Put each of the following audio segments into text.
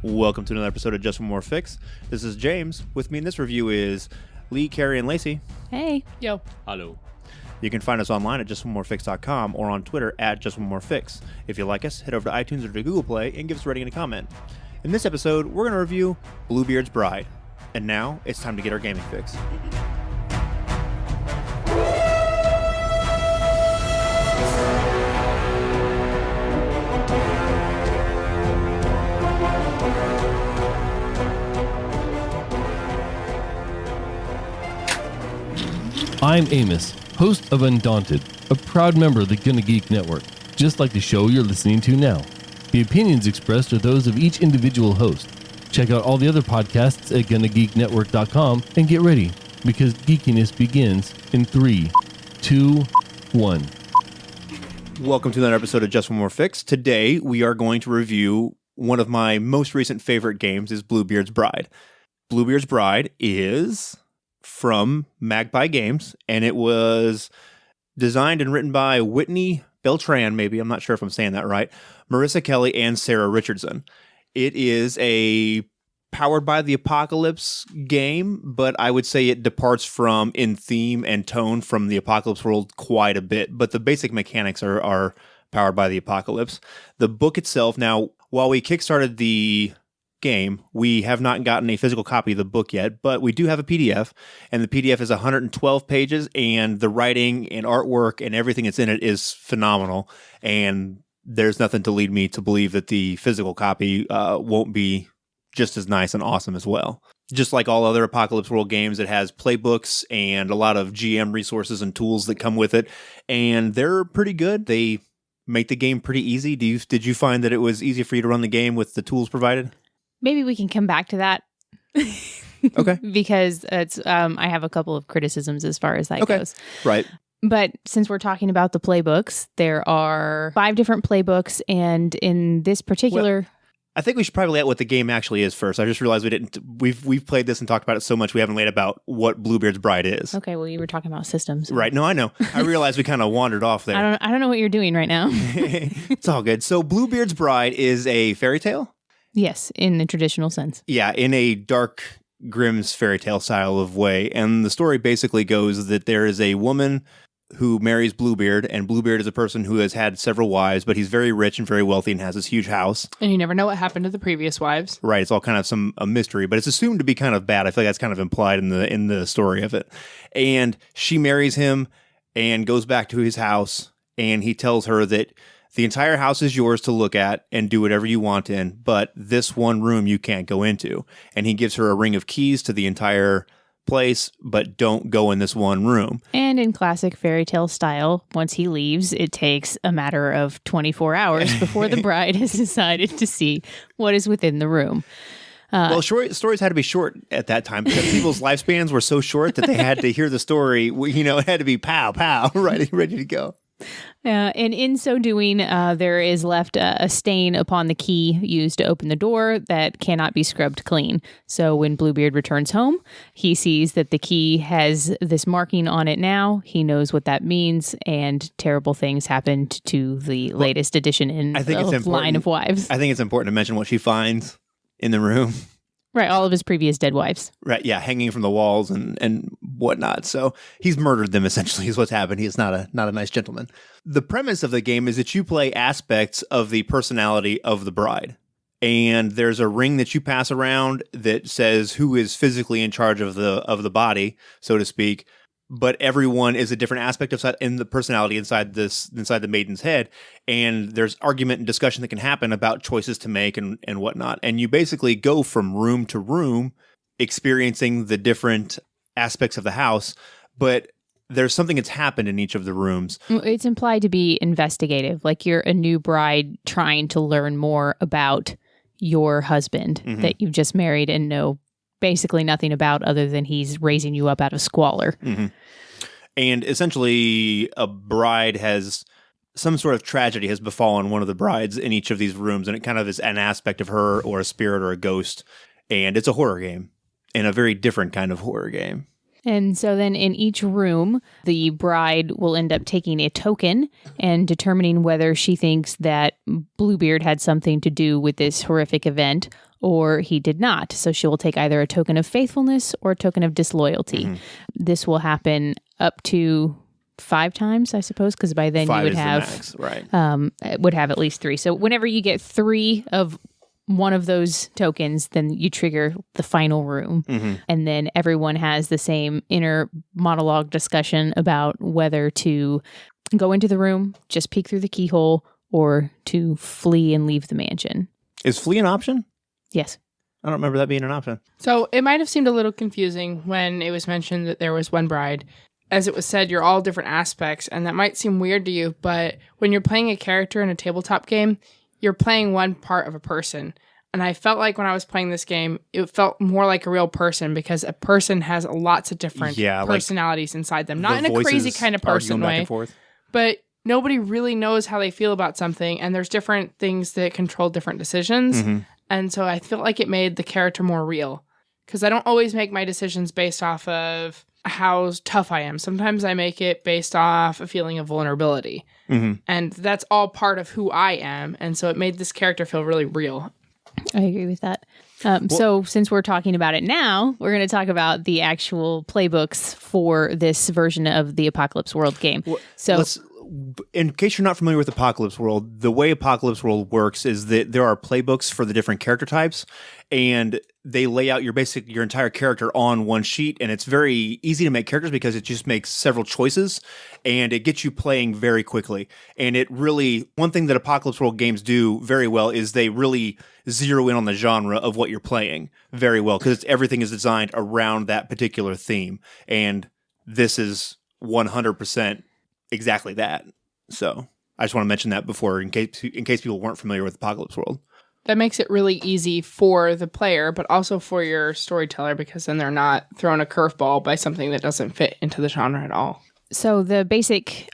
Welcome to another episode of Just One More Fix. This is James. With me in this review is Lee, Carrie, and Lacey. Hey. Yo. Hello. You can find us online at justonemorefix.com or on Twitter at justonemorefix. If you like us, head over to iTunes or to Google Play and give us a rating and a comment. In this episode, we're going to review Bluebeard's Bride. And now, it's time to get our gaming fix. I'm Amos, host of Undaunted, a proud member of the Gonna Geek Network, just like the show you're listening to now. The opinions expressed are those of each individual host. Check out all the other podcasts at GonnaGeekNetwork.com and get ready, because geekiness begins in 3, 2, 1. Welcome to another episode of Just One More Fix. Today, we are going to review one of my most recent favorite games is Bluebeard's Bride. Bluebeard's Bride is from Magpie Games, and it was designed and written by Whitney Beltran, maybe, I'm not sure if I'm saying that right, Marissa Kelly, and Sarah Richardson. It is a powered by the apocalypse game, but I would say it departs from, in theme and tone, from the apocalypse world quite a bit, but the basic mechanics are powered by the apocalypse. The book itself, now, while we kickstarted the game, we have not gotten a physical copy of the book yet, but we do have a PDF, and the PDF is 112 pages, and the writing and artwork and everything that's in it is phenomenal, and there's nothing to lead me to believe that the physical copy won't be just as nice and awesome as well. Just like all other Apocalypse World games, it has playbooks and a lot of GM resources and tools that come with it, and they're pretty good. They make the game pretty easy. Did you find that it was easy for you to run the game with the tools provided? Maybe we can come back to that. Okay. Because it's I have a couple of criticisms as far as that goes. Right. But since we're talking about the playbooks, there are 5 different playbooks, and in this particular... I think we should probably lay out what the game actually is first. I just realized we've played this and talked about it so much we haven't laid about what Bluebeard's Bride is. Okay, well, you were talking about systems. Right. No, I know. I realized we kind of wandered off there. I don't know what you're doing right now. It's all good. So Bluebeard's Bride is a fairy tale? Yes, in the traditional sense. Yeah, in a dark Grimm's fairy tale style of way. And the story basically goes that there is a woman who marries Bluebeard, and Bluebeard is a person who has had several wives, but he's very rich and very wealthy and has this huge house. And you never know what happened to the previous wives. Right, it's all kind of a mystery, but it's assumed to be kind of bad. I feel like that's kind of implied in the story of it. And she marries him and goes back to his house, and he tells her that the entire house is yours to look at and do whatever you want in, but this one room you can't go into. And he gives her a ring of keys to the entire place, but don't go in this one room. And in classic fairy tale style, once he leaves, it takes a matter of 24 hours before the bride has decided to see what is within the room. Well, stories had to be short at that time because people's lifespans were so short that they had to hear the story. It had to be pow, pow, ready to go. And in so doing, there is left a stain upon the key used to open the door that cannot be scrubbed clean. So when Bluebeard returns home, he sees that the key has this marking on it now. He knows what that means, and terrible things happened to the latest addition in the line of wives. I think it's important to mention what she finds in the room. Right, all of his previous dead wives. Right, yeah, hanging from the walls and whatnot. So he's murdered them, essentially, is what's happened. He is not a nice gentleman. The premise of the game is that you play aspects of the personality of the bride. And there's a ring that you pass around that says who is physically in charge of the body, so to speak. But everyone is a different aspect of in the personality inside the maiden's head, and there's argument and discussion that can happen about choices to make and whatnot. And you basically go from room to room, experiencing the different aspects of the house, but there's something that's happened in each of the rooms. It's implied to be investigative, like you're a new bride trying to learn more about your husband that you've just married and know basically nothing about other than he's raising you up out of squalor. Mm-hmm. And essentially, a bride has some sort of tragedy has befallen one of the brides in each of these rooms, and it kind of is an aspect of her or a spirit or a ghost. And it's a horror game, and a very different kind of horror game. And so then in each room, the bride will end up taking a token and determining whether she thinks that Bluebeard had something to do with this horrific event or he did not. So she will take either a token of faithfulness or a token of disloyalty. Mm-hmm. This will happen up to 5 times, I suppose, because by then 5 you would is have the max, right? would have at least 3. So whenever you get 3 of one of those tokens, then you trigger the final room. Mm-hmm. And then everyone has the same inner monologue discussion about whether to go into the room, just peek through the keyhole, or to flee and leave the mansion. Is flee an option? Yes. I don't remember that being an option. So it might have seemed a little confusing when it was mentioned that there was one bride. As it was said, you're all different aspects, and that might seem weird to you, but when you're playing a character in a tabletop game, you're playing one part of a person. And I felt like when I was playing this game, it felt more like a real person because a person has lots of different personalities inside them. Not in a crazy kind of person way, but nobody really knows how they feel about something. And there's different things that control different decisions. Mm-hmm. And so I feel like it made the character more real because I don't always make my decisions based off of how tough I am. Sometimes I make it based off a feeling of vulnerability. Mm-hmm. And that's all part of who I am. And so it made this character feel really real. I agree with that. So since we're talking about it now, we're going to talk about the actual playbooks for this version of the Apocalypse World game. In case you're not familiar with Apocalypse World, the way Apocalypse World works is that there are playbooks for the different character types, and they lay out your entire character on one sheet, and it's very easy to make characters because it just makes several choices, and it gets you playing very quickly. And it really, one thing that Apocalypse World games do very well is they really zero in on the genre of what you're playing very well, because everything is designed around that particular theme, and this is 100% exactly that. So I just want to mention that before, in case people weren't familiar with Apocalypse World. That makes it really easy for the player, but also for your storyteller, because then they're not thrown a curveball by something that doesn't fit into the genre at all. So the basic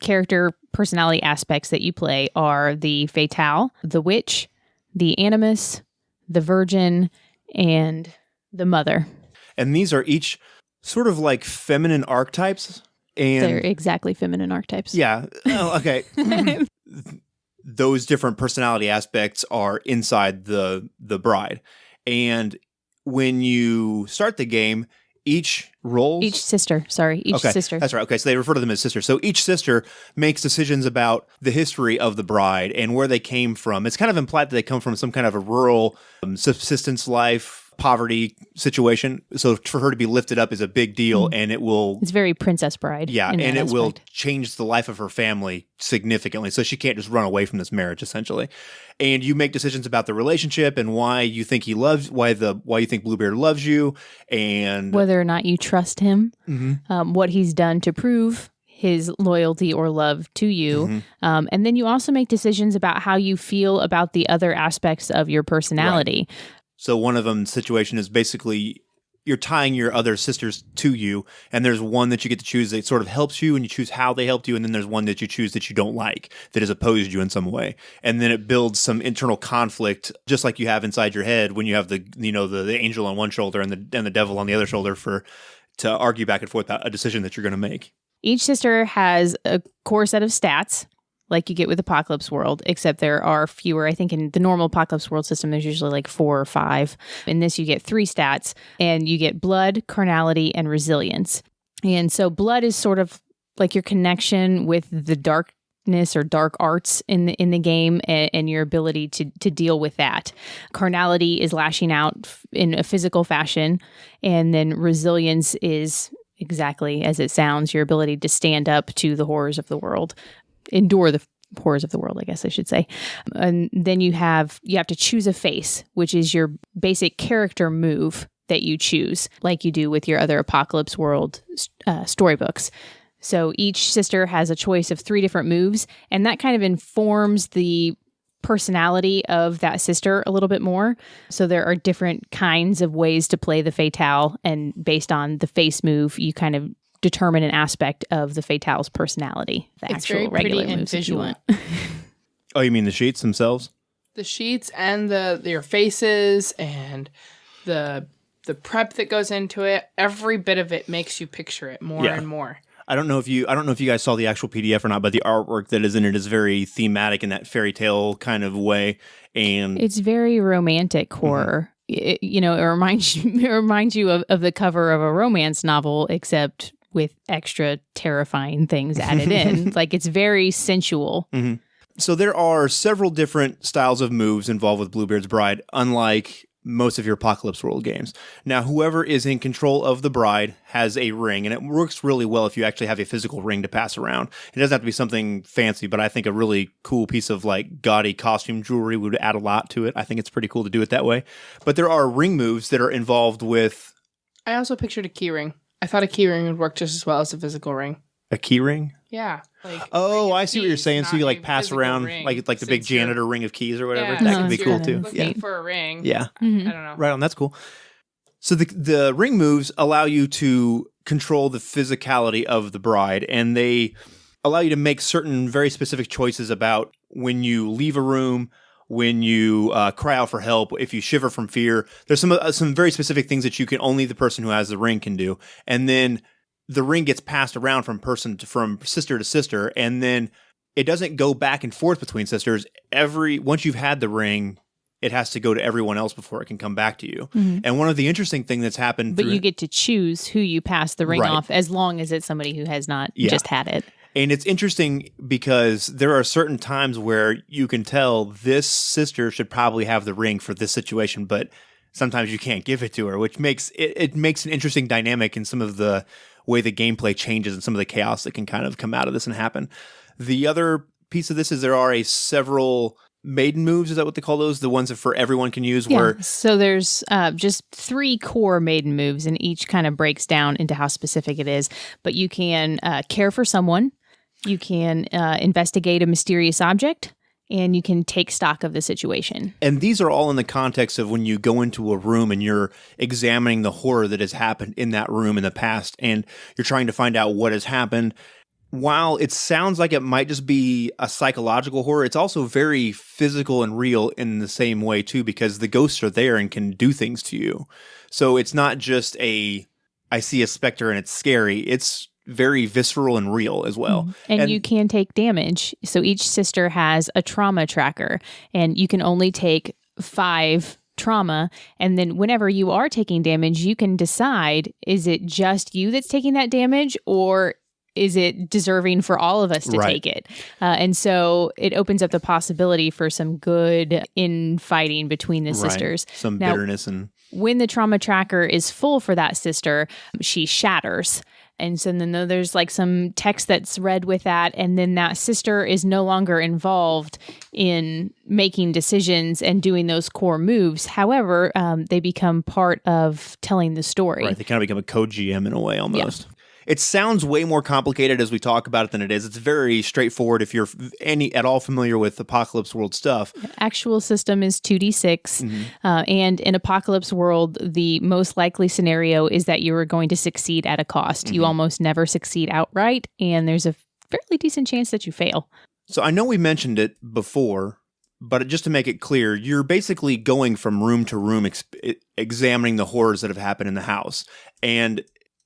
character personality aspects that you play are the Fatale, the Witch, the Animus, the Virgin, and the Mother. And these are each sort of like feminine archetypes. And they're exactly feminine archetypes. Yeah. Oh, okay. Those different personality aspects are inside the bride. And when you start the game, each sister. That's right. Okay, so they refer to them as sisters. So each sister makes decisions about the history of the bride and where they came from. It's kind of implied that they come from some kind of a rural subsistence life, poverty situation. So for her to be lifted up is a big deal, and it's very Princess Bride. Yeah, and it will change the life of her family significantly. So she can't just run away from this marriage, essentially. And you make decisions about the relationship and why you think why you think Bluebeard loves you, and whether or not you trust him, what he's done to prove his loyalty or love to you. And then you also make decisions about how you feel about the other aspects of your personality. Right. So one of them situation is basically you're tying your other sisters to you, and there's one that you get to choose that sort of helps you, and you choose how they helped you, and then there's one that you choose that you don't like, that has opposed you in some way. And then it builds some internal conflict, just like you have inside your head when you have the angel on one shoulder and the devil on the other shoulder to argue back and forth about a decision that you're going to make. Each sister has a core set of stats, like you get with Apocalypse World, except there are fewer. I think in the normal Apocalypse World system, there's usually like 4 or 5. In this, you get 3 stats, and you get blood, carnality, and resilience. And so blood is sort of like your connection with the darkness or dark arts in the game, and your ability to deal with that. Carnality is lashing out in a physical fashion, and then resilience is exactly as it sounds, your ability to stand up to the horrors of the world. Endure the horrors of the world, I guess I should say. And then you have to choose a face, which is your basic character move that you choose, like you do with your other Apocalypse World storybooks. So each sister has a choice of 3 different moves, and that kind of informs the personality of that sister a little bit more. So there are different kinds of ways to play the Fatale, and based on the face move, you kind of determine an aspect of the Fatale's personality. The it's actual very regular pretty moves and visual. Oh, you mean the sheets themselves? The sheets and your faces and the the prep that goes into it, every bit of it makes you picture it more Yeah. and more. I don't know if you guys saw the actual PDF or not, but the artwork that is in it is very thematic in that fairy tale kind of way. And It's very romantic horror. It reminds you of the cover of a romance novel, except with extra terrifying things added in. Like, it's very sensual. so there are several different styles of moves involved with Bluebeard's Bride, unlike most of your Apocalypse World games. Now, whoever is in control of the bride has a ring, and it works really well if you actually have a physical ring to pass around. It doesn't have to be something fancy, but I think a really cool piece of like gaudy costume jewelry would add a lot to it. I think it's pretty cool to do it that way. But there are ring moves that are involved with I also pictured a key ring. I thought a key ring would work just as well as a physical ring. a key ring. Yeah. Like Oh, ring of I see what you're keys, saying. So not you a like pass physical around ring, like the big since you're- janitor ring of keys or whatever. Yeah, That could be since cool you're too. looking Yeah. for a ring. Yeah. Mhm. I don't know. Right on. That's cool. So the ring moves allow you to control the physicality of the bride, and they allow you to make certain very specific choices about when you leave a room, when you cry out for help, if you shiver from fear. There's some very specific things that only the person who has the ring can do, and then the ring gets passed around from sister to sister, and then it doesn't go back and forth between sisters. Once you've had the ring, it has to go to everyone else before it can come back to you. And one of the interesting things that's happened But you get to choose who you pass the ring Right. off, as long as it's somebody who has not Yeah. just had it. and it's interesting because there are certain times where you can tell this sister should probably have the ring for this situation, but sometimes you can't give it to her, which makes it makes an interesting dynamic in some of the way the gameplay changes and some of the chaos that can kind of come out of this and happen. The other piece of this is there are several maiden moves. Is that what they call those? The ones that for everyone can use where So there's just 3 core maiden moves, and each kind of breaks down into how specific it is. But you can care for someone, you can investigate a mysterious object, and you can take stock of the situation. And these are all in the context of when you go into a room and you're examining the horror that has happened in that room in the past, and you're trying to find out what has happened. While it sounds like it might just be a psychological horror, it's also very physical and real in the same way too, because the ghosts are there and can do things to you. So it's not just I see a specter and it's scary. It's very visceral and real as well. And you can take damage. So each sister has a trauma tracker, and you can only take 5 trauma. And then whenever you are taking damage, you can decide, is it just you that's taking that damage, or is it deserving for all of us to Right. take it? And so it opens up the possibility for some good infighting between the sisters. Some Now- bitterness and When the trauma tracker is full for that sister, she shatters. And so then there's like some text that's read with that. And then that sister is no longer involved in making decisions and doing those core moves. However, they become part of telling the story. right, they kind of become a co-GM in a way almost. It sounds way more complicated as we talk about it than it is. It's very straightforward if you're at all familiar with Apocalypse World stuff. Actual system is 2d6. And in Apocalypse World, the most likely scenario is that you are going to succeed at a cost. You almost never succeed outright, and there's a fairly decent chance that you fail. So I know we mentioned it before, but just to make it clear, you're basically going from room to room examining the horrors that have happened in the house. And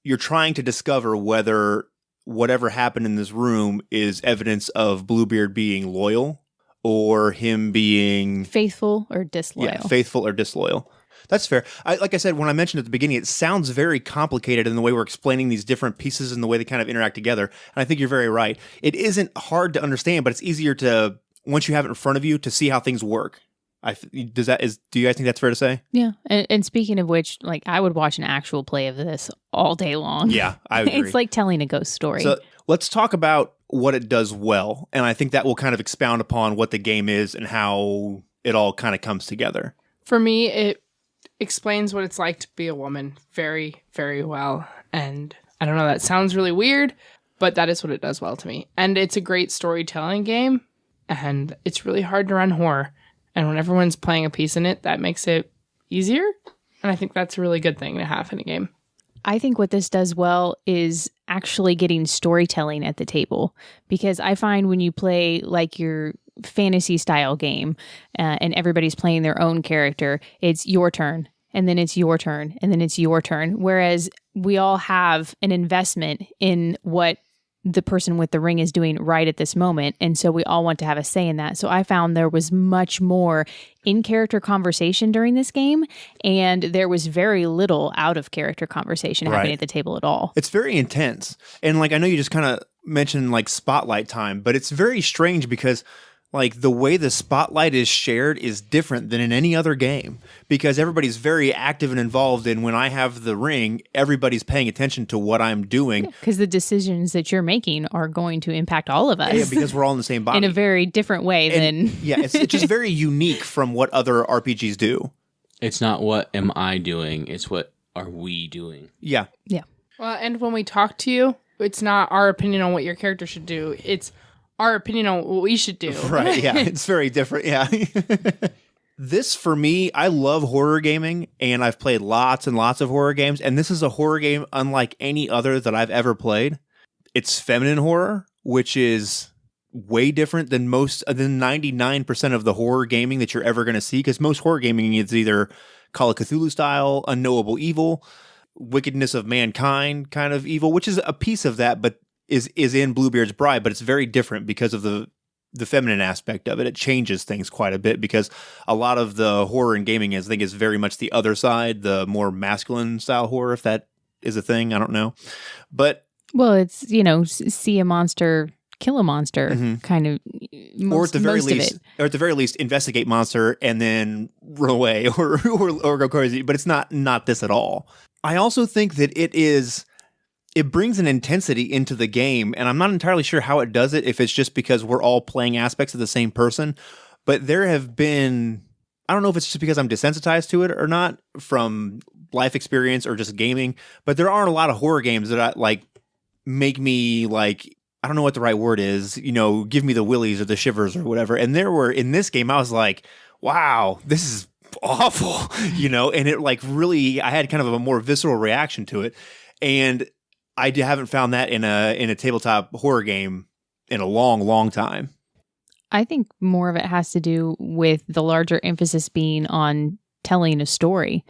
you're trying to discover whether whatever happened in this room is evidence of Bluebeard being loyal or him being Faithful or disloyal? faithful or disloyal. That's fair. Like I said, when I mentioned at the beginning, it sounds very complicated in the way we're explaining these different pieces and the way they kind of interact together. And I think you're very right. It isn't hard to understand, but it's easier to, once you have it in front of you, to see how things work. Do you guys think that's fair to say? Yeah. And speaking of which, like, I would watch an actual play of this all day long. Yeah, I agree. It's like telling a ghost story. So let's talk about what it does well. And I think that will kind of expound upon what the game is and how it all kind of comes together. For me, it explains what it's like to be a woman very, very well. And I don't know, that sounds really weird, but that is what it does well to me. And it's a great storytelling game, and it's really hard to run horror. And when everyone's playing a piece in it, that makes it easier. And I think that's a really good thing to have in a game. I think what this does well is actually getting storytelling at the table, because I find when you play like your fantasy style game and everybody's playing their own character, it's your turn. and then it's your turn, and then it's your turn. Whereas we all have an investment in what the person with the ring is doing right at this moment. And so we all want to have a say in that. So I found there was much more in-character conversation during this game, and there was very little out-of-character conversation happening at the table at all. It's very intense. And like, I know you just kind of mentioned like spotlight time, but it's very strange because like the way the spotlight is shared is different than in any other game because everybody's very active and involved. And when I have the ring, everybody's paying attention to what I'm doing. Because the decisions that you're making are going to impact all of us. Yeah, because we're all in the same body. In a very different way than... Yeah, it's just very unique from what other RPGs do. It's not what am I doing, it's what are we doing. Yeah. Yeah. Well, and when we talk to you, it's not our opinion on what your character should do. It's our opinion on what we should do. Right, yeah. It's very different, yeah. This, for me, I love horror gaming, and I've played lots and lots of horror games, and this is a horror game unlike any other that I've ever played. It's feminine horror, which is way different than 99% of the horror gaming that you're ever going to see, because most horror gaming is either Call of Cthulhu style, unknowable evil, wickedness of mankind kind of evil, which is a piece of that, but is in Bluebeard's Bride, but it's very different because of the feminine aspect of it. It changes things quite a bit because a lot of the horror in gaming I think is very much the other side, the more masculine style horror, if that is a thing. I don't know. But well, it's, see a monster, kill a monster kind of, or at the very least investigate monster and then run away or go crazy, but it's not this at all. I also think that it brings an intensity into the game, and I'm not entirely sure how it does it, if it's just because we're all playing aspects of the same person, but there have been, I don't know if it's just because I'm desensitized to it or not from life experience or just gaming, but there aren't a lot of horror games that make me like, I don't know what the right word is, give me the willies or the shivers or whatever. And in this game, I was like, wow, this is awful, and it like really, I had kind of a more visceral reaction to it. And I haven't found that in a tabletop horror game in a long, long time. I think more of it has to do with the larger emphasis being on telling a story.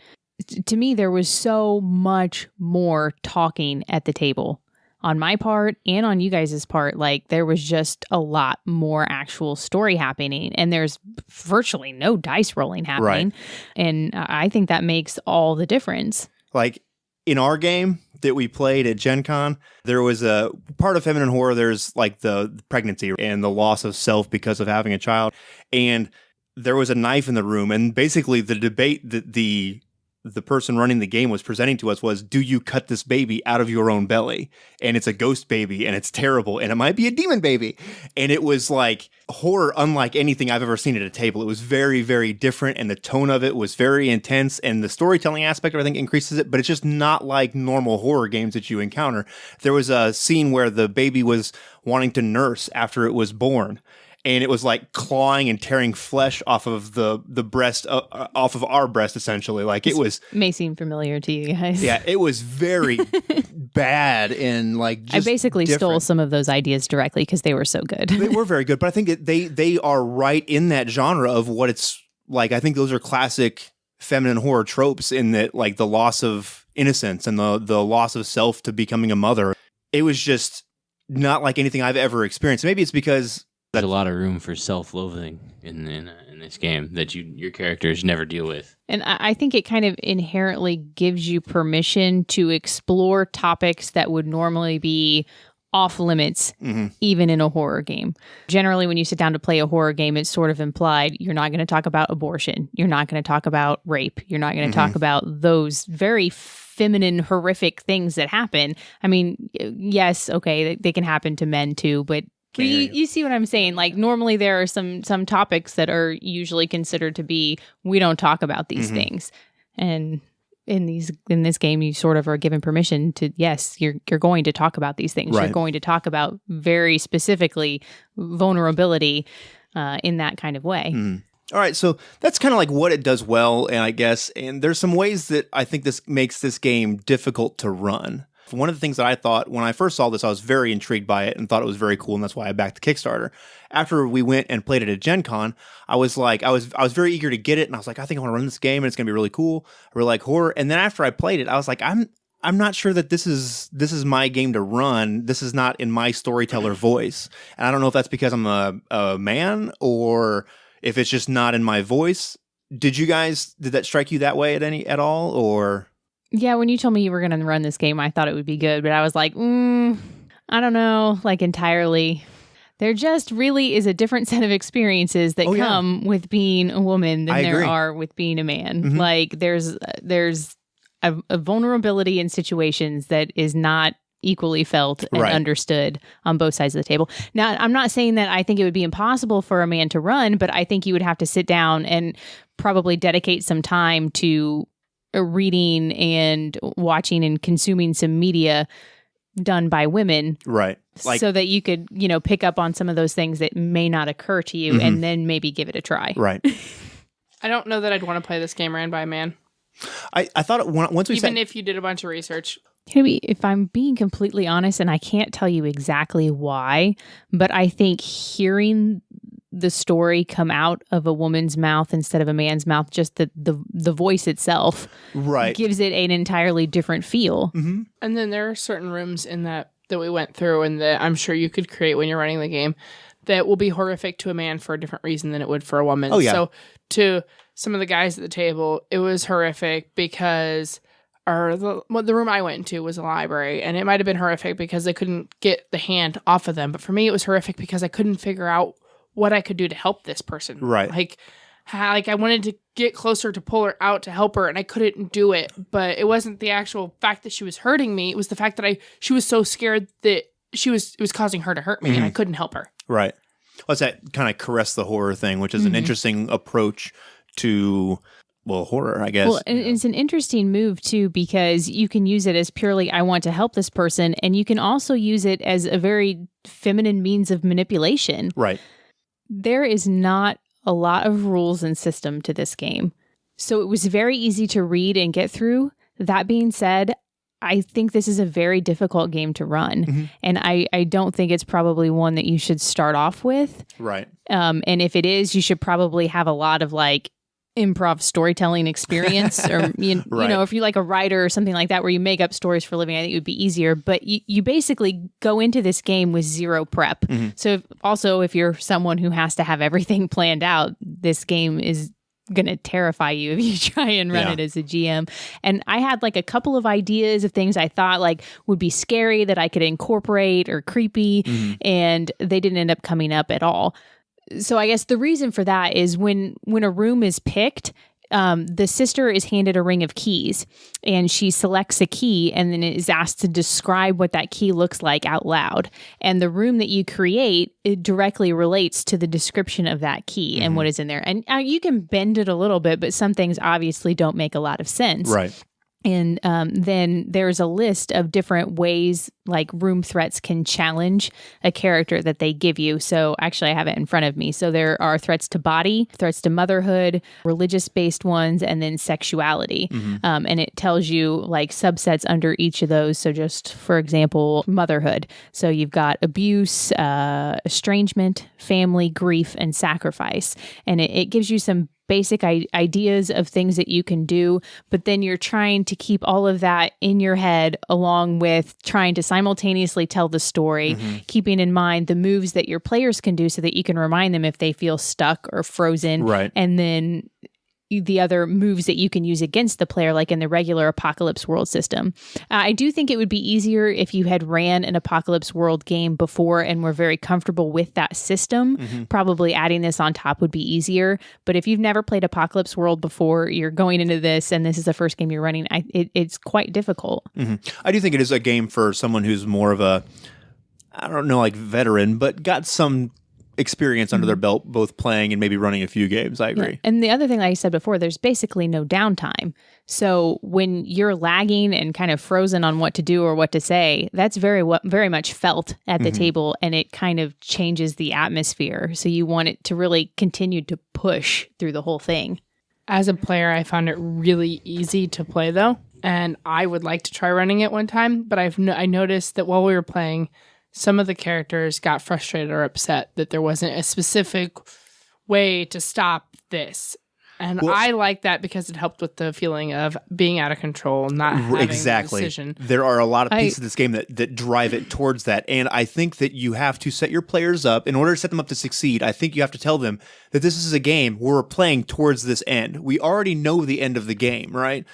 To me, there was so much more talking at the table on my part and on you guys' part. Like, there was just a lot more actual story happening, and there's virtually no dice rolling happening. Right. And I think that makes all the difference. Like, in our game that we played at Gen Con, there was a part of feminine horror. There's like the pregnancy and the loss of self because of having a child. And there was a knife in the room. And basically the debate that the person running the game was presenting to us was, do you cut this baby out of your own belly? And it's a ghost baby and it's terrible and it might be a demon baby. And it was like horror unlike anything I've ever seen at a table. It was very, very different, and the tone of it was very intense, and the storytelling aspect, I think, increases it, but it's just not like normal horror games that you encounter. There was a scene where the baby was wanting to nurse after it was born, and it was like clawing and tearing flesh off of the breast, off of our breast, essentially. Like, it was... May seem familiar to you guys. Yeah, it was very bad and like just I basically different. stole some of those ideas directly because they were so good. They were very good, but I think they are right in that genre of what it's like. I think those are classic feminine horror tropes in that, like, the loss of innocence and the loss of self to becoming a mother. It was just not like anything I've ever experienced. Maybe it's because... There's a lot of room for self-loathing in this game that your characters never deal with. And I think it kind of inherently gives you permission to explore topics that would normally be off limits, even in a horror game. Generally, when you sit down to play a horror game, it's sort of implied you're not going to talk about abortion. You're not going to talk about rape. You're not going to talk about those very feminine, horrific things that happen. I mean, yes, okay, they can happen to men too, but you see what I'm saying? Like, normally there are some topics that are usually considered to be, we don't talk about these things. And in this game, you sort of are given permission to, yes, you're going to talk about these things. Right. You're going to talk about very specifically vulnerability in that kind of way. All right, so that's kind of like what it does well, and I guess, and there's some ways that I think this makes this game difficult to run. one of the things that I thought when I first saw this, I was very intrigued by it and thought it was very cool, and that's why I backed the Kickstarter. After we went and played it at Gen Con, I was very eager to get it, and I was like, I think I want to run this game, and it's gonna be really cool. I really like horror. And then after I played it, I was like, I'm not sure that this is my game to run. This is not in my storyteller voice, and I don't know if that's because I'm a man or if it's just not in my voice. Did that strike you that way at all, or? Yeah, when you told me you were going to run this game, I thought it would be good, but I was like, I don't know, like entirely. There just really is a different set of experiences that come with being a woman than there are with being a man. Mm-hmm. Like there's a vulnerability in situations that is not equally felt and understood on both sides of the table. Now, I'm not saying that I think it would be impossible for a man to run, but I think you would have to sit down and probably dedicate some time to reading and watching and consuming some media done by women. Right. So that you could, pick up on some of those things that may not occur to you and then maybe give it a try. Right. I don't know that I'd want to play this game ran by a man. I thought once we Even if you did a bunch of research. Maybe if I'm being completely honest, and I can't tell you exactly why, but I think hearing the story come out of a woman's mouth instead of a man's mouth, just the voice itself gives it an entirely different feel. Mm-hmm. And then there are certain rooms in that we went through and that I'm sure you could create when you're running the game that will be horrific to a man for a different reason than it would for a woman. Oh, yeah. So to some of the guys at the table, it was horrific because the room I went into was a library, and it might have been horrific because they couldn't get the hand off of them. But for me, it was horrific because I couldn't figure out what I could do to help this person. Right. Like I wanted to get closer to pull her out to help her, and I couldn't do it. But it wasn't the actual fact that she was hurting me. It was the fact that she was so scared that it was causing her to hurt me, and I couldn't help her. Right. Well, it's that kind of caress the horror thing, which is an interesting approach to, horror, I guess. Well, and it's an interesting move, too, because you can use it as purely, I want to help this person, and you can also use it as a very feminine means of manipulation. Right. There is not a lot of rules and system to this game. So it was very easy to read and get through. That being said, I think this is a very difficult game to run. Mm-hmm. And I don't think it's probably one that you should start off with. Right. And if it is, you should probably have a lot of improv storytelling experience or, you know, if you're like a writer or something like that, where you make up stories for a living, I think it would be easier. But you basically go into this game with zero prep. Mm-hmm. So if you're someone who has to have everything planned out, this game is going to terrify you if you try and run it as a GM. And I had a couple of ideas of things I thought would be scary that I could incorporate or creepy, and they didn't end up coming up at all. So I guess the reason for that is when a room is picked, the sister is handed a ring of keys, and she selects a key and then is asked to describe what that key looks like out loud. And the room that you create, it directly relates to the description of that key and what is in there. And you can bend it a little bit, but some things obviously don't make a lot of sense. Right. And then there's a list of different ways room threats can challenge a character that they give you. So actually I have it in front of me. So there are threats to body, threats to motherhood, religious-based ones, and then sexuality. And it tells you subsets under each of those. So just for example, motherhood. So you've got abuse, estrangement, family, grief, and sacrifice. And it gives you some basic ideas of things that you can do, but then you're trying to keep all of that in your head along with trying to simultaneously tell the story, keeping in mind the moves that your players can do so that you can remind them if they feel stuck or frozen. Right. And then the other moves that you can use against the player, like in the regular Apocalypse World system. I do think it would be easier if you had ran an Apocalypse World game before and were very comfortable with that system. Probably adding this on top would be easier. But if you've never played Apocalypse World before, you're going into this and this is the first game you're running, it's quite difficult. I do think it is a game for someone who's more of a, I don't know, veteran, but got some experience under their belt, both playing and maybe running a few games. I agree. Yeah. And the other thing, like I said before, there's basically no downtime. So when you're lagging and kind of frozen on what to do or what to say, that's very much felt at the table, and it kind of changes the atmosphere. So you want it to really continue to push through the whole thing. As a player, I found it really easy to play, though. and I would like to try running it one time, but I noticed that while we were playing, some of the characters got frustrated or upset that there wasn't a specific way to stop this. And I like that because it helped with the feeling of being out of control, not having exactly. the decision. There are a lot of pieces of this game that drive it towards that. And I think that you have to set your players up. In order to set them up to succeed, I think you have to tell them that this is a game where we're playing towards this end. We already know the end of the game, right?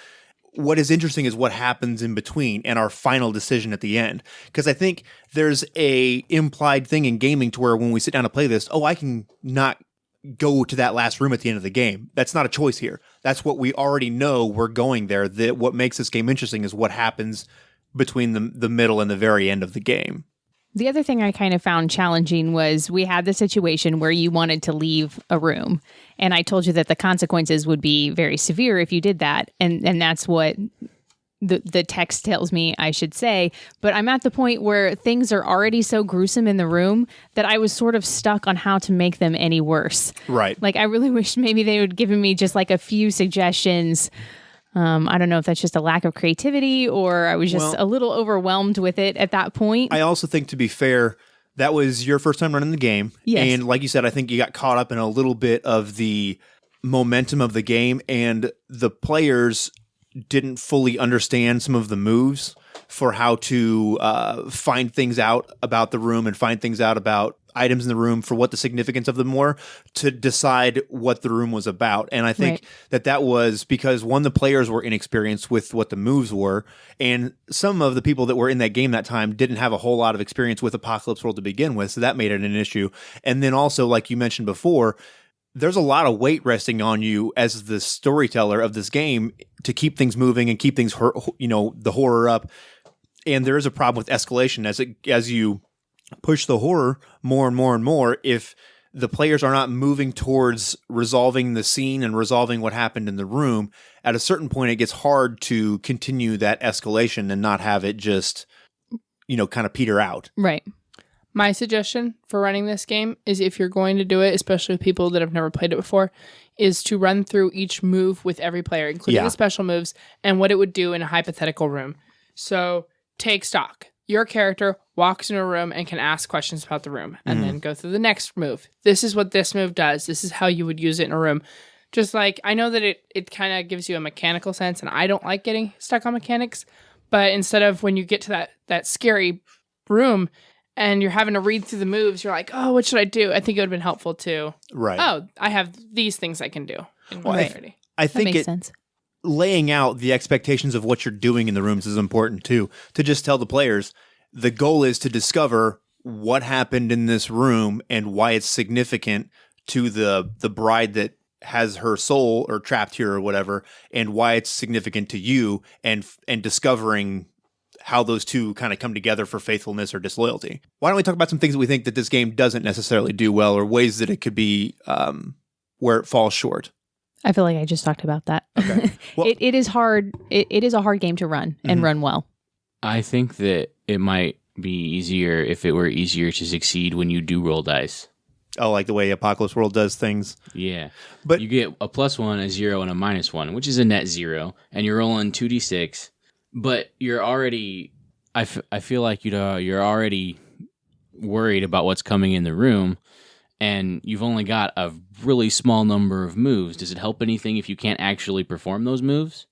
What is interesting is what happens in between and our final decision at the end. Because I think there's a implied thing in gaming to where when we sit down to play this, I can not go to that last room at the end of the game. That's not a choice here. That's what we already know. We're going there. What makes this game interesting is what happens between the middle and the very end of the game. The other thing I kind of found challenging was we had the situation where you wanted to leave a room, and I told you that the consequences would be very severe if you did that, and that's what the text tells me I should say. But I'm at the point where things are already so gruesome in the room that I was sort of stuck on how to make them any worse. Right. Like, I really wish maybe they would given me just like a few suggestions. I don't know if that's just a lack of creativity or I was just a little overwhelmed with it at that point. I also think, to be fair, that was your first time running the game. Yes. And like you said, I think you got caught up in a little bit of the momentum of the game, and the players didn't fully understand some of the moves for how to find things out about the room and find things out about items in the room for what the significance of them were to decide what the room was about. And I think that was because, one, the players were inexperienced with what the moves were, and some of the people that were in that game that time didn't have a whole lot of experience with Apocalypse World to begin with, so that made it an issue. And then also, like you mentioned before, there's a lot of weight resting on you as the storyteller of this game to keep things moving and keep things, the horror up. And there is a problem with escalation as you push the horror more and more and more. If the players are not moving towards resolving the scene and resolving what happened in the room, at a certain point, it gets hard to continue that escalation and not have it just, kind of peter out. Right. My suggestion for running this game is, if you're going to do it, especially with people that have never played it before, is to run through each move with every player, including the special moves, and what it would do in a hypothetical room. So take stock. Your character walks into a room and can ask questions about the room, and then go through the next move. This is what this move does. This is how you would use it in a room. Just like, I know that it kind of gives you a mechanical sense, and I don't like getting stuck on mechanics, but instead of when you get to that scary room and you're having to read through the moves, you're like, oh, what should I do? I think it would have been helpful to, Right. I have these things I can do. I think That makes sense. Laying out the expectations of what you're doing in the rooms is important too. To just tell the players, the goal is to discover what happened in this room and why it's significant to the bride that has her soul or trapped here or whatever, and why it's significant to you, and discovering how those two kind of come together for faithfulness or disloyalty. Why don't we talk about some things that we think that this game doesn't necessarily do well, or ways that it could be where it falls short? I feel like I just talked about that. Okay. Well, it is hard. It is a hard game to run and run well. I think that it might be easier if it were easier to succeed when you do roll dice. Oh, like the way Apocalypse World does things. Yeah. But you get a +1, a 0, and a -1, which is a net 0, and you're rolling 2d6, but you're already, I feel like you're already worried about what's coming in the room, and you've only got a really small number of moves. Does it help anything if you can't actually perform those moves?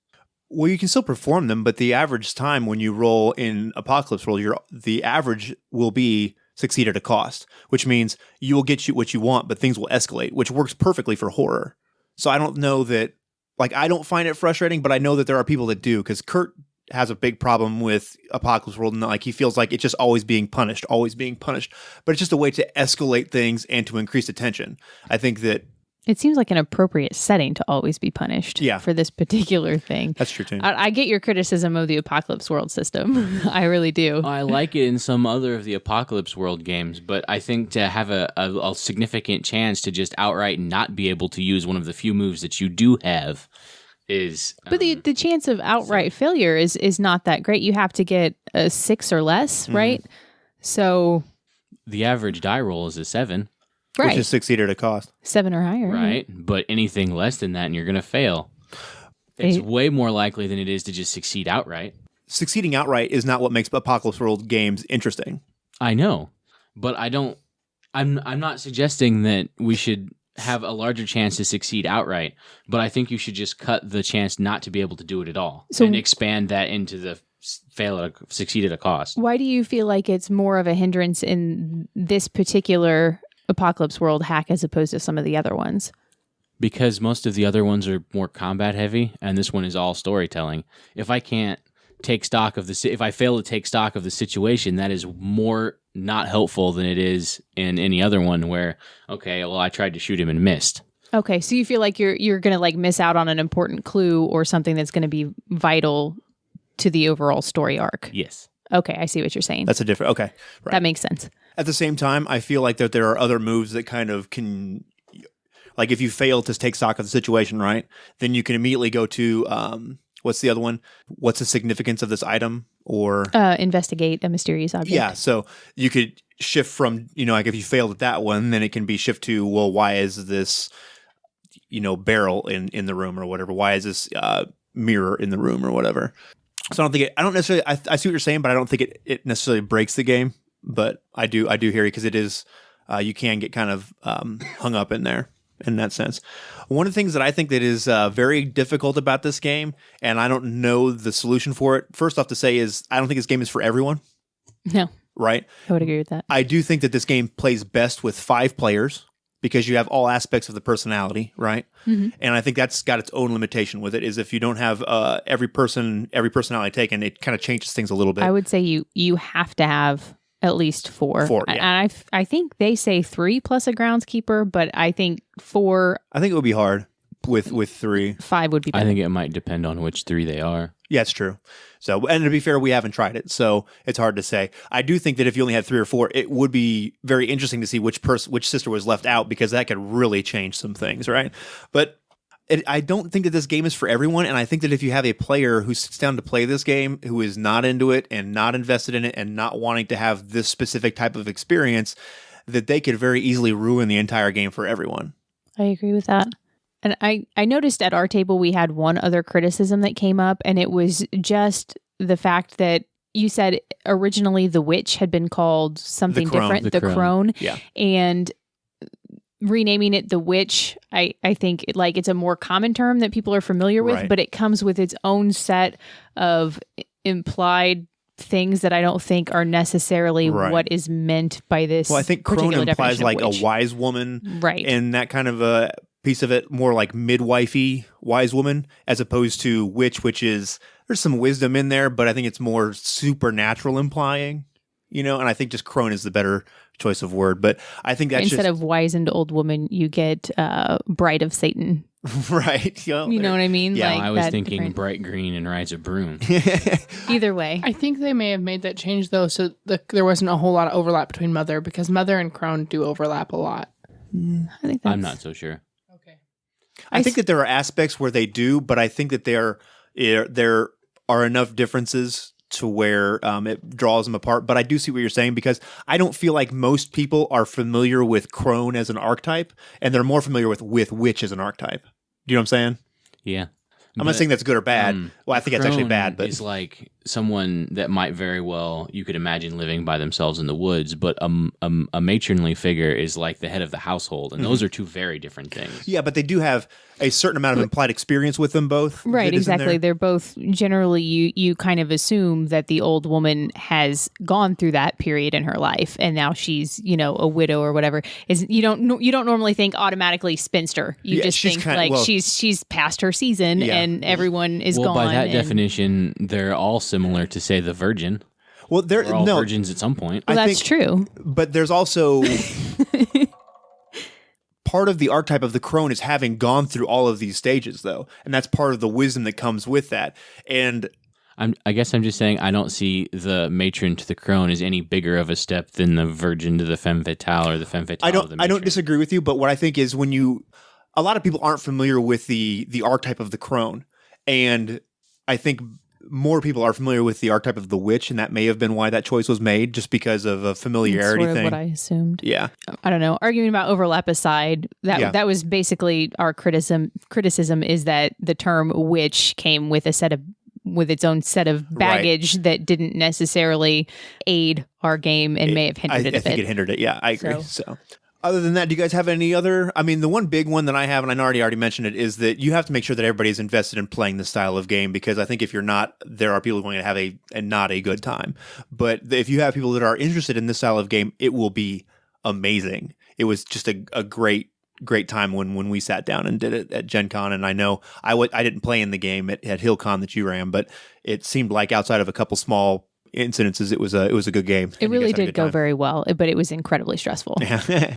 Well, you can still perform them, but the average time when you roll in Apocalypse World, the average will be succeed at a cost, which means you will get what you want, but things will escalate, which works perfectly for horror. So I don't know that, I don't find it frustrating, but I know that there are people that do, because Kurt has a big problem with Apocalypse World, and he feels like it's just always being punished. But it's just a way to escalate things and to increase attention. I think that It seems like an appropriate setting to always be punished for this particular thing. That's true, too. I get your criticism of the Apocalypse World system. I really do. I like it in some other of the Apocalypse World games, but I think to have a significant chance to just outright not be able to use one of the few moves that you do have is... But the chance of outright failure is not that great. You have to get a 6 or less, right? So... The average die roll is a 7. Right. Which is succeed at a cost. 7 or higher. Right. But anything less than that, and you're going to fail. It's way more likely than it is to just succeed outright. Succeeding outright is not what makes Apocalypse World games interesting. I know, but I'm not suggesting that we should have a larger chance to succeed outright, but I think you should just cut the chance not to be able to do it at all and expand that into the succeed at a cost. Why do you feel like it's more of a hindrance in this particular Apocalypse World hack as opposed to some of the other ones? Because most of the other ones are more combat heavy, and this one is all storytelling. If I can't take stock of if I fail to take stock of the situation, that is more not helpful than it is in any other one where, okay, well, I tried to shoot him and missed. Okay, so you feel like you're going to like miss out on an important clue or something that's going to be vital to the overall story arc. Yes. Okay, I see what you're saying. That's a different. Okay, right. That makes sense. At the same time, I feel like that there are other moves that kind of can, like if you fail to take stock of the situation, right, then you can immediately go to what's the other one? What's the significance of this item? Or investigate a mysterious object. yeah, so you could shift from, like if you failed at that one, then it can be shift to, well, why is this, barrel in the room or whatever? Why is this mirror in the room or whatever? So I don't necessarily, I see what you're saying, but I don't think it necessarily breaks the game. But I do hear you because it is, you can get kind of hung up in there in that sense. One of the things that I think that is very difficult about this game, and I don't know the solution for it, first off to say is I don't think this game is for everyone. No. Right? I would agree with that. I do think that this game plays best with 5 players because you have all aspects of the personality, right? Mm-hmm. And I think that's got its own limitation with it, is if you don't have every personality taken, it kind of changes things a little bit. I would say you have to have at least 4. 4, yeah. And I think they say 3 plus a groundskeeper, but I think 4. I think it would be hard with 3. 5 would be better. I think it might depend on which 3 they are. Yeah, it's true. So, and to be fair, we haven't tried it, so it's hard to say. I do think that if you only had 3 or 4, it would be very interesting to see which sister was left out, because that could really change some things, right? But I don't think that this game is for everyone, and I think that if you have a player who sits down to play this game who is not into it and not invested in it and not wanting to have this specific type of experience, that they could very easily ruin the entire game for everyone. I agree with that. And I noticed at our table we had one other criticism that came up, and it was just the fact that you said originally the witch had been called something different, the crone. Yeah. And renaming it the witch, I think it's a more common term that people are familiar with, right, but it comes with its own set of implied things that I don't think are necessarily right, what is meant by this. Well, I think crone implies like a wise woman, right, and that kind of a piece of it, more like midwifey wise woman, as opposed to witch, which is, there's some wisdom in there, but I think it's more supernatural implying, and I think just crone is the better choice of word. But I think that's instead of wizened old woman, you get bride of Satan. Right. You know what I mean? Yeah, like I was thinking bright green and rides a broom. Either way. I think they may have made that change though, so there wasn't a whole lot of overlap between Mother, because Mother and crone do overlap a lot. I think I'm not so sure. Okay. I think that there are aspects where they do, but I think that there are enough differences to where it draws them apart. But I do see what you're saying, because I don't feel like most people are familiar with crone as an archetype, and they're more familiar with witch as an archetype. Do you know what I'm saying? Yeah. I'm not saying that's good or bad. Well, I think that's actually bad. But it's like someone that might very well, you could imagine living by themselves in the woods, but a matronly figure is like the head of the household, and those are two very different things. Yeah, but they do have a certain amount of implied experience with them both. Right, exactly. They're both generally, you kind of assume that the old woman has gone through that period in her life, and now she's a widow or whatever. You don't normally think automatically spinster. You just think she's past her season, and everyone is gone. By that definition, they're all similar to, say, the virgin. Well, they're all virgins at some point. Well, that's true. But there's also part of the archetype of the crone is having gone through all of these stages, though, and that's part of the wisdom that comes with that. And I guess I'm just saying I don't see the matron to the crone as any bigger of a step than the virgin to the femme fatale or the femme fatale to the matron. I don't disagree with you, but what I think is a lot of people aren't familiar with the archetype of the crone, and I think more people are familiar with the archetype of the witch, and that may have been why that choice was made, just because of a familiarity That's sort of thing. what I assumed. Yeah. I don't know. Arguing about overlap aside, that was basically our criticism is that the term witch came with its own set of baggage that didn't necessarily aid our game and may have hindered it a bit. I think it hindered it. Yeah, I agree. So- So, other than that, do you guys have any other? I mean, the one big one that I have, and I already mentioned it, is that you have to make sure that everybody's invested in playing this style of game, because I think if you're not, there are people going to have a not a good time. But if you have people that are interested in this style of game, it will be amazing. It was just a great time when we sat down and did it at Gen Con. And I know I didn't play in the game at HillCon that you ran, but it seemed like outside of a couple small incidences, it was a good game. It and you really guys had a did good go time. very well, but it was incredibly stressful.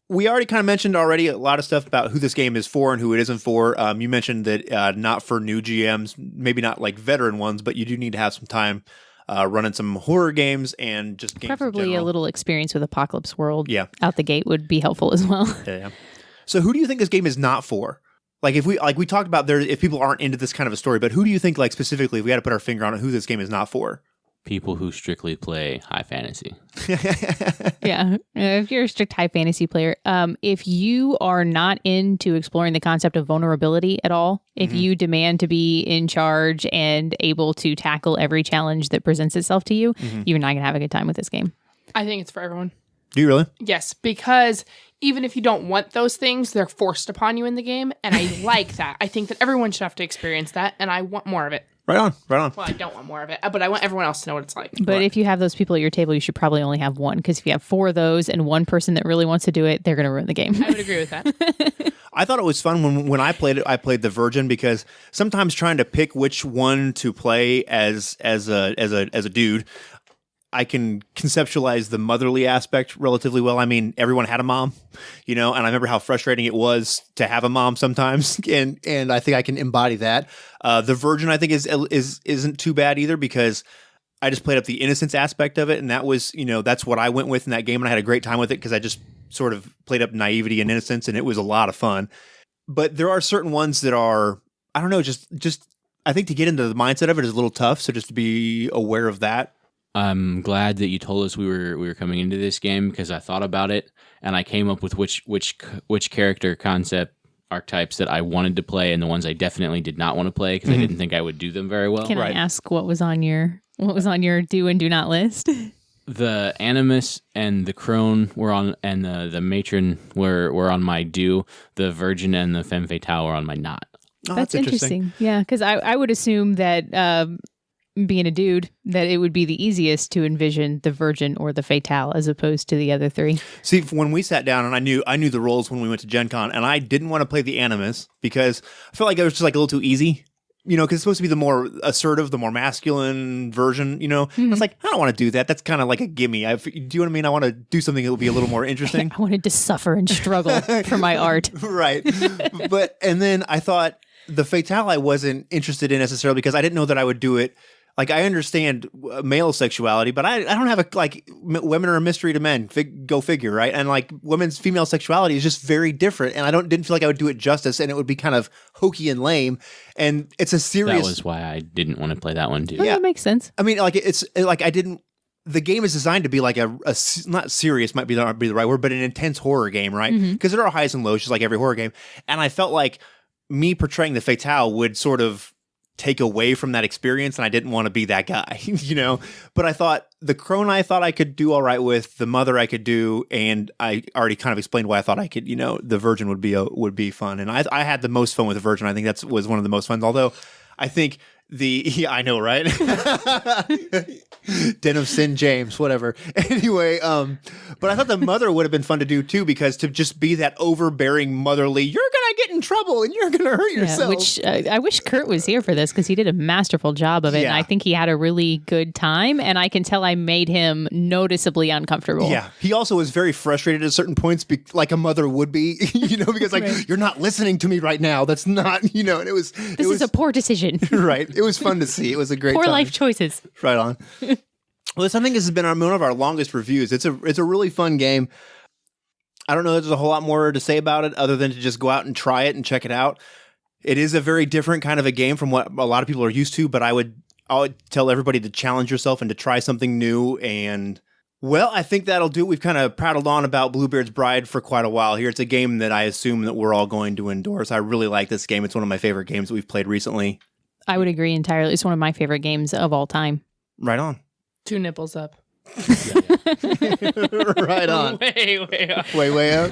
We already kind of mentioned already a lot of stuff about who this game is for and who it isn't for. You mentioned that not for new GMs, maybe not like veteran ones, but you do need to have some time running some horror games and just games in Preferably a general. little experience with Apocalypse World Yeah. out the gate would be helpful as well. Yeah. So who do you think this game is not for? Like if we talked about there, if people aren't into this kind of a story, but who do you think, like specifically, if we had to put our finger on it, who this game is not for? People who strictly play high fantasy. Yeah. If you're a strict high fantasy player, if you are not into exploring the concept of vulnerability at all, if you demand to be in charge and able to tackle every challenge that presents itself to you, you're not going to have a good time with this game. I think it's for everyone. Do you really? Yes, because even if you don't want those things, they're forced upon you in the game. And I like that. I think that everyone should have to experience that. And I want more of it. Right on. Well, I don't want more of it, but I want everyone else to know what it's like. But if you have those people at your table, you should probably only have one, because if you have 4 of those and one person that really wants to do it, they're going to ruin the game. I would agree with that. I thought it was fun when I played it. I played the Virgin, because sometimes trying to pick which one to play as a dude, I can conceptualize the motherly aspect relatively well. I mean, everyone had a mom, and I remember how frustrating it was to have a mom sometimes, and I think I can embody that. The Virgin, I think, isn't too bad either, because I just played up the innocence aspect of it, and that was, that's what I went with in that game, and I had a great time with it because I just sort of played up naivety and innocence, and it was a lot of fun. But there are certain ones that are, I don't know, just I think to get into the mindset of it is a little tough. So just to be aware of that. I'm glad that you told us we were coming into this game, because I thought about it and I came up with which character concept archetypes that I wanted to play and the ones I definitely did not want to play, because I didn't think I would do them very well. Can I ask what was on your do and do not list? The Animus and the Crone were on, and the Matron were on my do. The Virgin and the Femme Fatale were on my not. Oh, That's interesting. Yeah, because I would assume that being a dude, that it would be the easiest to envision the Virgin or the Fatale as opposed to the other 3. See, when we sat down, and I knew the roles when we went to Gen Con, and I didn't want to play the Animus because I felt like it was just like a little too easy. Because it's supposed to be the more assertive, the more masculine version, I was like, I don't want to do that. That's kind of like a gimme. Do you know what I mean? I want to do something that will be a little more interesting. I wanted to suffer and struggle for my art. Right. And then I thought the Fatale I wasn't interested in necessarily, because I didn't know that I would do it. Like, I understand male sexuality, but I don't have women are a mystery to men. Go figure, right? And like women's female sexuality is just very different, and I didn't feel like I would do it justice, and it would be kind of hokey and lame. And it's a serious. That was why I didn't want to play that one too. Oh, that makes sense. I mean, like it's like I didn't. The game is designed to be like a not serious might be the right word, but an intense horror game, right? Because there are highs and lows, just like every horror game. And I felt like me portraying the Fatale would sort of take away from that experience, and I didn't want to be that guy, But I thought the Crone I thought I could do all right with, the Mother I could do, and I already kind of explained why I thought I could, the Virgin would be fun, and I had the most fun with the Virgin. I think that was one of the most fun. Although I think I know, right? Den of Sin James, whatever. Anyway, but I thought the Mother would have been fun to do too, because to just be that overbearing motherly, you're gonna get in trouble and you're gonna hurt yourself. Which I wish Kurt was here for this, because he did a masterful job of it, and I think he had a really good time, and I can tell I made him noticeably uncomfortable. Yeah, he also was very frustrated at certain points, like a mother would be, because like you're not listening to me right now. That's not, and it was. This is a poor decision. Right. It was fun to see. It was a great Poor time. life choices. Right on. Well, I think this has been one of our longest reviews. It's a really fun game. I don't know if there's a whole lot more to say about it other than to just go out and try it and check it out. It is a very different kind of a game from what a lot of people are used to, but I would I'll tell everybody to challenge yourself and to try something new. And, well, I think that'll do. We've kind of prattled on about Bluebeard's Bride for quite a while here. It's a game that I assume that we're all going to endorse. I really like this game. It's one of my favorite games that we've played recently. I would agree entirely. It's one of my favorite games of all time. Right on. 2 nipples up. Right on. Way up. Way up.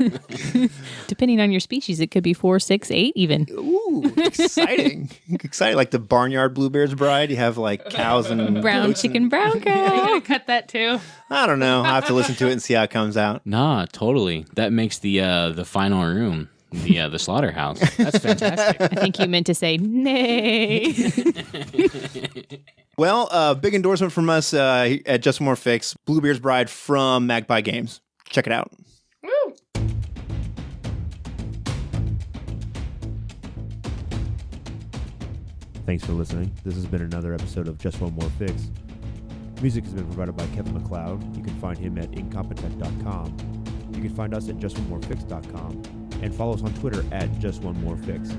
Depending on your species, it could be 4, 6, 8 even. Ooh, exciting. Exciting. Like the Barnyard Bluebeard's Bride. You have like cows and Brown goats chicken, brown Are you cow. gonna cut that too? I don't know. I'll have to listen to it and see how it comes out. Nah, totally. That makes the final room, the slaughterhouse. That's fantastic. I think you meant to say nay. Well, big endorsement from us at Just More Fix, Bluebeard's Bride from Magpie Games. Check it out. Woo! Thanks for listening. This has been another episode of Just One More Fix. Music has been provided by Kevin MacLeod. You can find him at incompetech.com. You can find us at justonemorefix.com and follow us on Twitter at Just One More Fix.